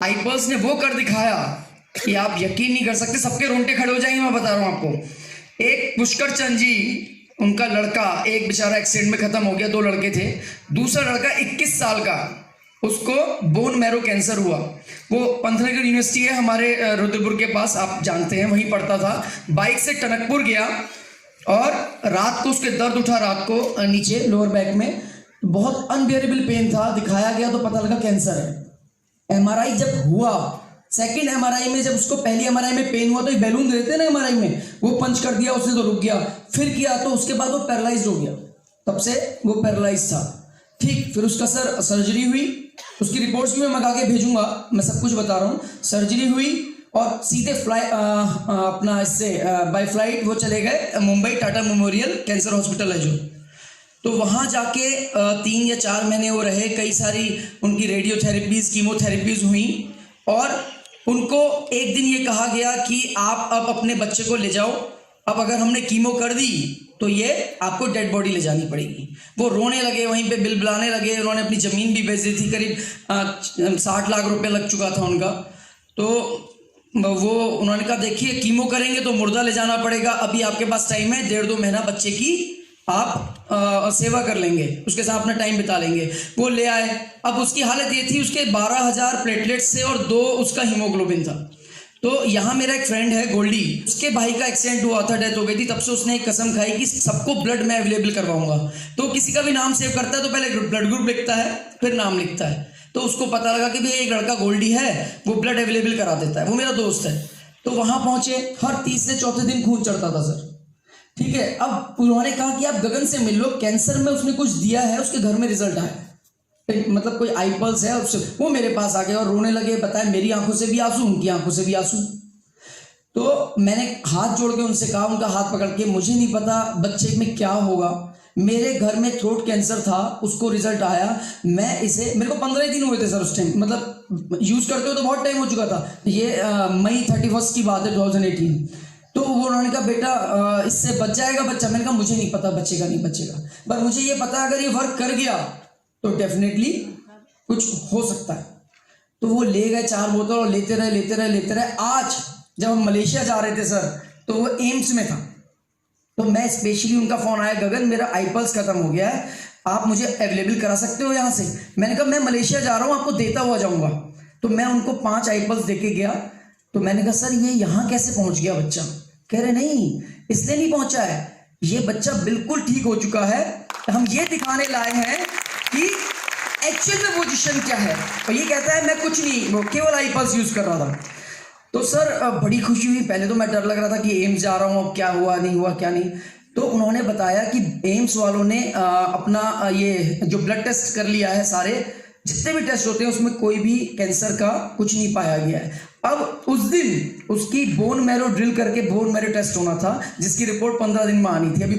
आईपर्स ने वो कर दिखाया कि आप यकीन नहीं कर सकते, सबके रोंगटे खड़े हो जाएंगे। मैं बता रहा हूं आपको। एक पुष्कर चंद जी, उनका लड़का एक बेचारा एक्सीडेंट में खत्म हो गया, दो लड़के थे। दूसरा लड़का 21 साल का, उसको बोन मैरो कैंसर हुआ। वो पंथनगर यूनिवर्सिटी है हमारे रुद्रपुर के पास, आप जानते हैं, वहीं पढ़ता था। बाइक से टनकपुर गया और रात को उसके दर्द उठा, रात को नीचे लोअर बैक में बहुत अनबियरेबल पेन था। दिखाया गया तो पता लगा कैंसर है। एमआरआई जब हुआ, सेकंड एमआरआई में, जब उसको पहली एमआरआई में पेन हुआ तो ये बैलून देते हैं ना एमआरआई में, वो पंच कर दिया उसने तो रुक गया। फिर किया तो उसके बाद वो पैरालाइज हो गया, तब से वो पैरालाइज था। ठीक, फिर उसका सर्जरी हुई, उसकी रिपोर्ट्स भी मैं मंगा के भेजूंगा, मैं सब कुछ बता रहा हूँ। सर्जरी हुई और सीधे अपना इससे बाय फ्लाइट वो चले गए Mumbai, Tata memorial cancer hospital है जो। तो वहाँ जाके 3 या 4 महीने वो रहे। कई सारी उनकी रेडियोथेरेपीज, कीमोथेरेपीज हुई और उनको एक दिन ये कहा गया कि आप अब अपने बच्चे को ले जाओ, अब अगर हमने कीमो कर दी तो ये आपको डेड बॉडी ले जानी पड़ेगी। वो रोने लगे, वहीं पे बिलबिलाने लगे। उन्होंने अपनी ज़मीन भी बेच दी थी, करीब 60 लाख रुपए लग चुका था उनका। तो वो उन्होंने कहा देखिए कीमो करेंगे तो मुर्दा ले जाना पड़ेगा, अभी आपके पास टाइम है, 1.5-2 महीना बच्चे की आप सेवा कर लेंगे, उसके साथ अपना टाइम बिता लेंगे। वो ले आए। अब उसकी हालत ये थी, उसके 12,000 प्लेटलेट्स से और 2 उसका हीमोग्लोबिन था। तो यहाँ मेरा एक फ्रेंड है गोल्डी, उसके भाई का एक्सीडेंट हुआ था, डेथ हो गई थी। तब से उसने एक कसम खाई कि सबको ब्लड मैं अवेलेबल करवाऊंगा। तो किसी का भी नाम सेव करता है तो पहले ब्लड ग्रुप लिखता है, फिर नाम लिखता है। तो उसको पता लगा कि भाई एक लड़का गोल्डी है, वो ब्लड अवेलेबल करा देता है, वो मेरा दोस्त है। तो वहां पहुंचे, हर तीसरे चौथे दिन खून चढ़ता था सर। ठीक है, अब उन्होंने कहा कि आप गगन से मिल लो, कैंसर में उसने कुछ दिया है, उसके घर में रिजल्ट आया, मतलब कोई आईपल्स है उससे। वो मेरे पास आ गए और रोने लगे, बताए मेरी आंखों से भी आंसू, उनकी आंखों से भी आंसू। तो मैंने हाथ जोड़ के उनसे कहा, उनका हाथ पकड़ के, मुझे नहीं पता बच्चे में क्या होगा, मेरे घर में थ्रोट कैंसर था, उसको रिजल्ट आया, मैं इसे, मेरे को 15 दिन हुए थे सर उस टाइम, मतलब यूज करते हुए तो बहुत टाइम हो चुका था। ये मई 31 की बात है 2018। तो वो उन्होंने कहा बेटा इससे बच जाएगा बच्चा। मैंने कहा मुझे नहीं पता बचेगा नहीं बचेगा, पर मुझे ये पता है अगर ये वर्क कर गया तो डेफिनेटली कुछ हो सकता है। तो वो ले गए 4 बोतल और लेते रहे। आज जब हम मलेशिया जा रहे थे सर, तो वो एम्स में था। तो मैं स्पेशली, उनका फोन आया, गगन मेरा आईपल्स खत्म हो गया है, आप मुझे अवेलेबल करा सकते हो यहाँ से। मैंने कहा मैं मलेशिया जा रहा हूँ, आपको देता हुआ जाऊंगा। तो मैं उनको 5 आईपल्स देके गया। तो मैंने कहा सर ये यहाँ कैसे पहुंच गया बच्चा? कह रहे नहीं, इसलिए नहीं पहुंचा है, ये बच्चा बिल्कुल ठीक हो चुका है, हम ये दिखाने लाए हैं कि एक्चुअल में पोजीशन क्या है। और ये कहता है मैं कुछ नहीं, वो केवल आईपल्स यूज कर रहा था। तो सर बड़ी खुशी हुई। पहले तो मैं डर लग रहा था कि एम्स जा रहा हूँ, अब क्या हुआ नहीं हुआ क्या नहीं। तो उन्होंने बताया कि एम्स वालों ने अपना ये जो ब्लड टेस्ट कर लिया है, सारे जितने भी टेस्ट होते हैं उसमें कोई भी कैंसर का कुछ नहीं पाया गया है। अब उस दिन उसकी बोन मैरो ड्रिल करके बोन मैरो टेस्ट होना था, जिसकी रिपोर्ट 15 दिन में आनी थी। अभी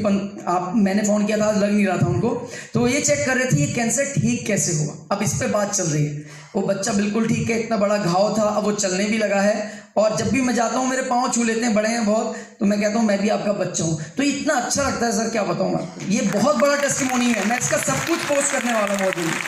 मैंने फोन किया था, लग नहीं रहा था उनको। तो ये चेक कर रहे थे ये कैंसर ठीक कैसे हुआ। अब इस पे बात चल रही है। वो बच्चा बिल्कुल ठीक है, इतना बड़ा घाव था, अब वो चलने भी लगा है। और जब भी मैं जाता हूँ मेरे पाँव छू लेते हैं, बड़े हैं बहुत, तो मैं कहता हूँ मैं भी आपका बच्चा हूँ। तो इतना अच्छा लगता है सर, क्या बताऊँ आपको। ये बहुत बड़ा टेस्टिमोनी है, मैं इसका सब कुछ पोस्ट करने वाला हूँ बहुत जल्दी।